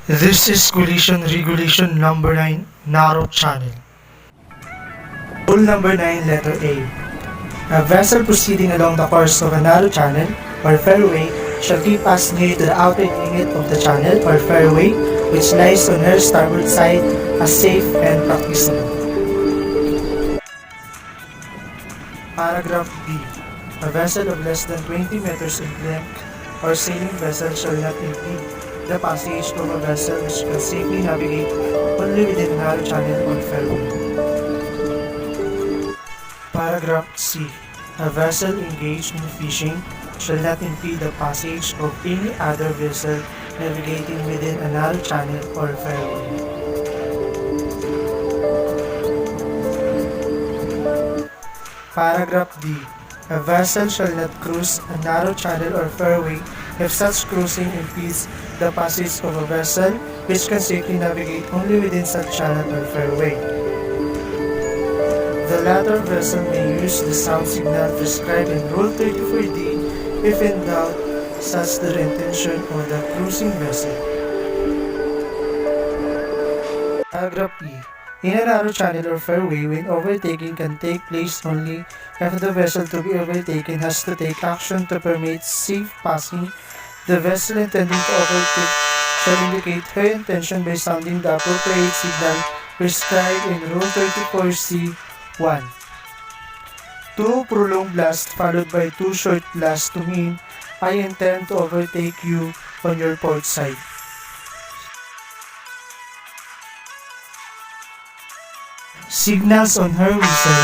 This is collision regulation number 9, narrow channel. Rule number 9, letter A. A vessel proceeding along the course of a narrow channel or fairway shall keep as near to the outer limit of the channel or fairway which lies on her starboard side as safe and practicable. Paragraph B. A vessel of less than 20 meters in length or sailing vessel shall not impede the passage of a vessel which can safely navigate only within a narrow channel or fairway. Paragraph C. A vessel engaged in fishing shall not impede the passage of any other vessel navigating within a narrow channel or fairway. Paragraph D. A vessel shall not cruise a narrow channel or fairway if such cruising impedes the passage of a vessel which can safely navigate only within such channel or fairway. The latter vessel may use the sound signal prescribed in Rule 34D if in doubt such the intention of the cruising vessel. Paragraph E. In a narrow channel or fairway, when overtaking can take place only if the vessel to be overtaken has to take action to permit safe passing. The vessel intending to overtake shall indicate her intention by sounding the appropriate signal prescribed in Rule 34C 1. 2 prolonged blasts followed by 2 short blasts to mean, I intend to overtake you on your port side. Signals on her whistle,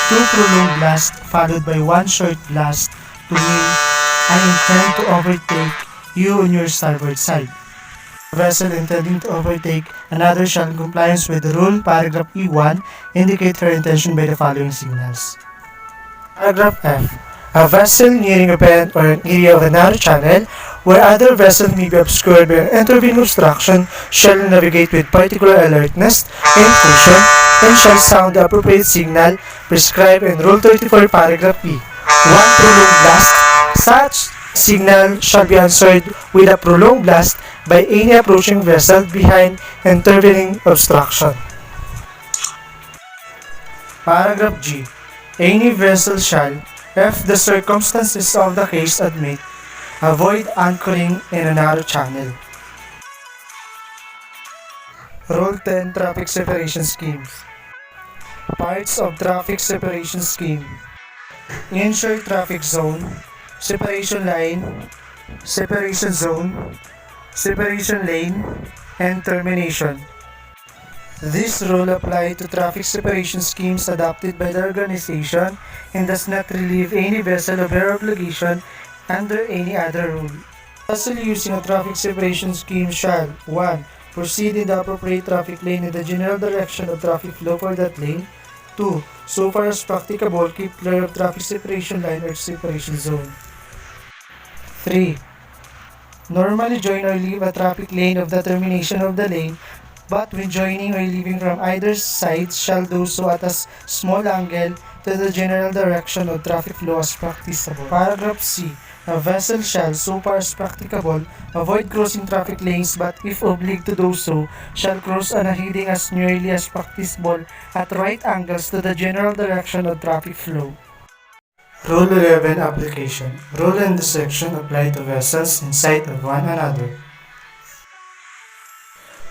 2 prolonged blasts followed by 1 short blast to mean, I intend to overtake you on your starboard side. The vessel intending to overtake another shall in compliance with the rule, paragraph E1, indicate her intention by the following signals. Paragraph F. A vessel nearing a bend or an area of a narrow channel where other vessels may be obscured by an intervening obstruction shall navigate with particular alertness and caution and shall sound the appropriate signal prescribed in Rule 34, paragraph E. 1 prolonged blast. Such signal shall be answered with a prolonged blast by any approaching vessel behind intervening obstruction. Paragraph G. Any vessel shall, if the circumstances of the case admit, avoid anchoring in a narrow channel. Rule 10, Traffic Separation Schemes. Parts of Traffic Separation Scheme: Ensure Traffic Zone, Separation Line, Separation Zone, Separation Lane, and Termination. This rule applies to traffic separation schemes adopted by the organization and does not relieve any vessel of her obligation under any other rule. Vessel using a traffic separation scheme shall 1. Proceed in the appropriate traffic lane in the general direction of traffic flow for that lane. 2. So far as practicable, keep clear of traffic separation line or separation zone. 3. Normally join or leave a traffic lane of the termination of the lane, but when joining or leaving from either side shall do so at a small angle to the general direction of traffic flow as practicable. Paragraph C. A vessel shall, so far as practicable, avoid crossing traffic lanes, but if obliged to do so, shall cross on a heading as nearly as practicable at right angles to the general direction of traffic flow. Rule 11, Application. Rule in this section apply to vessels in sight of one another.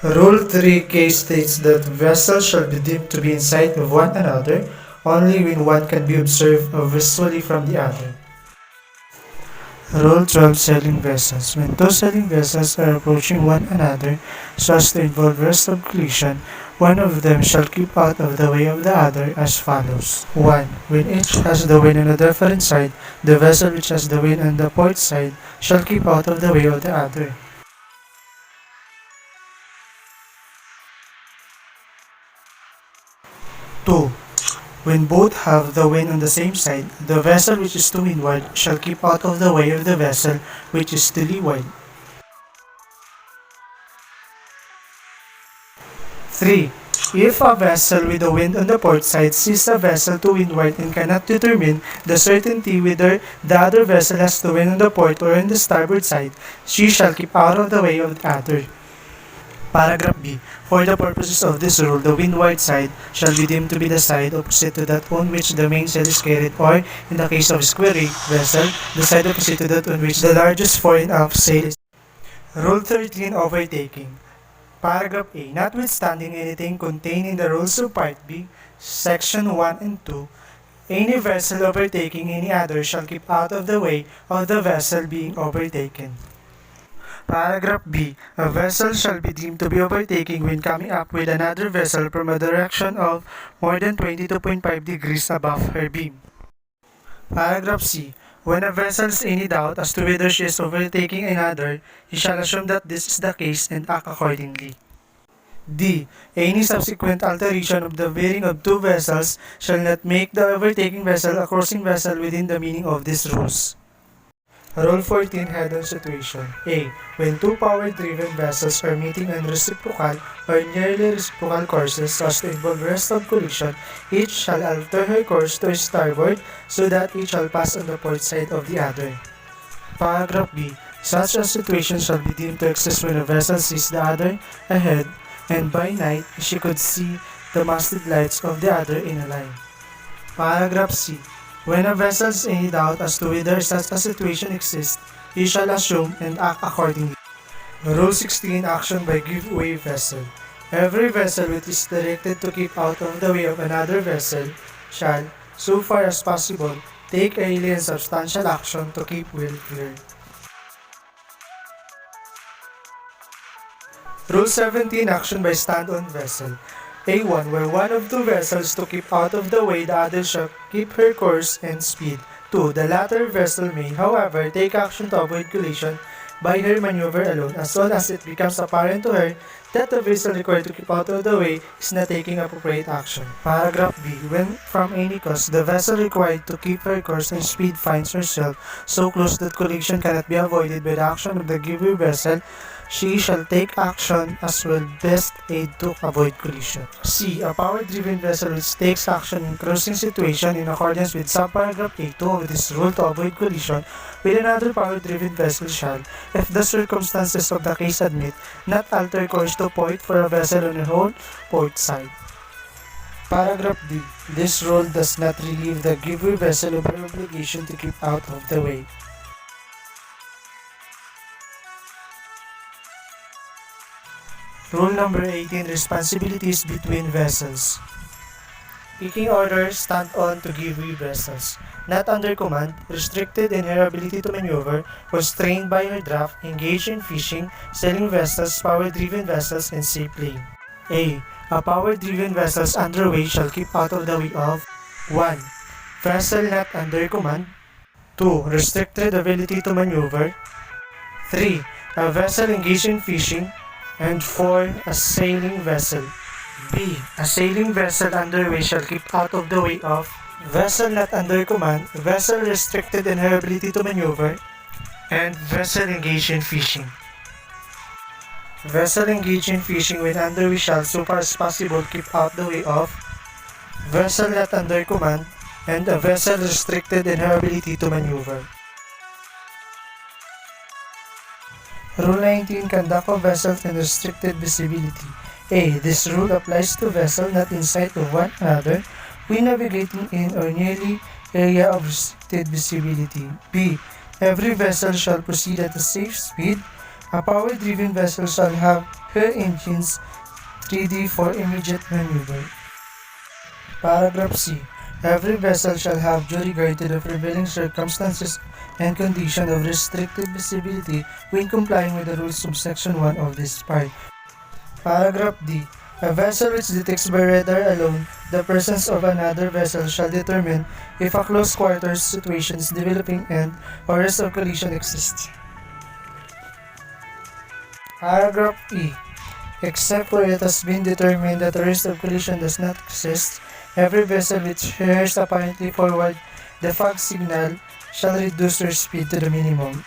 Rule 3K states that vessels shall be deemed to be in sight of one another only when one can be observed visually from the other. Rule 12, Sailing Vessels. When two sailing vessels are approaching one another so as to involve risk of collision, one of them shall keep out of the way of the other as follows. 1. When each has the wind on a different side, the vessel which has the wind on the port side shall keep out of the way of the other. 2. When both have the wind on the same side, the vessel which is to windward shall keep out of the way of the vessel which is to leeward. 3. If a vessel with the wind on the port side sees a vessel to windward and cannot determine the certainty whether the other vessel has the wind on the port or on the starboard side, she shall keep out of the way of the other. Paragraph B. For the purposes of this rule, the windward side shall be deemed to be the side opposite to that on which the mainsail is carried, or, in the case of a square rig vessel, the side opposite to that on which the largest fore and aft sail is. Rule 13. Overtaking. Paragraph A. Notwithstanding anything contained in the rules of Part B, Section 1 and 2, any vessel overtaking any other shall keep out of the way of the vessel being overtaken. Paragraph B. A vessel shall be deemed to be overtaking when coming up with another vessel from a direction of more than 22.5 degrees above her beam. Paragraph C. When a vessel is in any doubt as to whether she is overtaking another, he shall assume that this is the case and act accordingly. D. Any subsequent alteration of the bearing of two vessels shall not make the overtaking vessel a crossing vessel within the meaning of these rules. Rule 14. Head-on situation. A. When two power-driven vessels are meeting on reciprocal or nearly reciprocal courses as to involve rest of collision, each shall alter her course to starboard so that each shall pass on the port side of the other. Paragraph B. Such a situation shall be deemed to exist when a vessel sees the other ahead, and by night she could see the masted lights of the other in a line. Paragraph C. When a vessel is in any doubt as to whether such a situation exists, he shall assume and act accordingly. Rule 16. Action by giveaway vessel. Every vessel which is directed to keep out of the way of another vessel shall, so far as possible, take early and substantial action to keep well clear. Rule 17. Action by stand-on vessel. A1. Where one of two vessels to keep out of the way, the other shall keep her course and speed. 2. The latter vessel may, however, take action to avoid collision by her maneuver alone as soon as it becomes apparent to her that the vessel required to keep out of the way is not taking appropriate action. Paragraph B. When from any cause the vessel required to keep her course and speed finds herself so close that collision cannot be avoided by the action of the giveaway vessel, she shall take action as will best aid to avoid collision. C. A power-driven vessel which takes action in crossing situation in accordance with subparagraph A2 of this rule to avoid collision with another power-driven vessel shall, if the circumstances of the case admit, not alter course to port for a vessel on her own port side. Paragraph D. This rule does not relieve the giveaway vessel of her obligation to keep out of the way. Rule number 18. Responsibilities between vessels. Picking order, stand-on to giveaway vessels. Not under command, restricted in her ability to maneuver, constrained by her draft, engaged in fishing, sailing vessels, power-driven vessels, and seaplane. A. A power-driven vessels underway shall keep out of the way of 1. Vessel not under command. 2. Restricted ability to maneuver. 3. A vessel engaged in fishing. And 4. A sailing vessel. B. A sailing vessel underway shall keep out of the way of vessel not under command, vessel restricted in her ability to maneuver, and vessel engaged in fishing. Vessel engaged in fishing when underway shall so far as possible keep out the way of vessel not under command and a vessel restricted in her ability to maneuver. Rule 19. Conduct of vessels in restricted visibility. A. This rule applies to vessels not in sight of one another when navigating in or nearly area of restricted visibility. B. Every vessel shall proceed at a safe speed. A power-driven vessel shall have her engines ready for immediate maneuver. Paragraph C. Every vessel shall have due regard to the prevailing circumstances and condition of restricted visibility when complying with the rules of Section 1 of this part. Paragraph D. A vessel which detects by radar alone the presence of another vessel shall determine if a close quarters situation is developing and or risk of collision exists. Paragraph E. Except where it has been determined that a risk of collision does not exist, every vessel which hears apparently forward the fog signal shall reduce her speed to the minimum.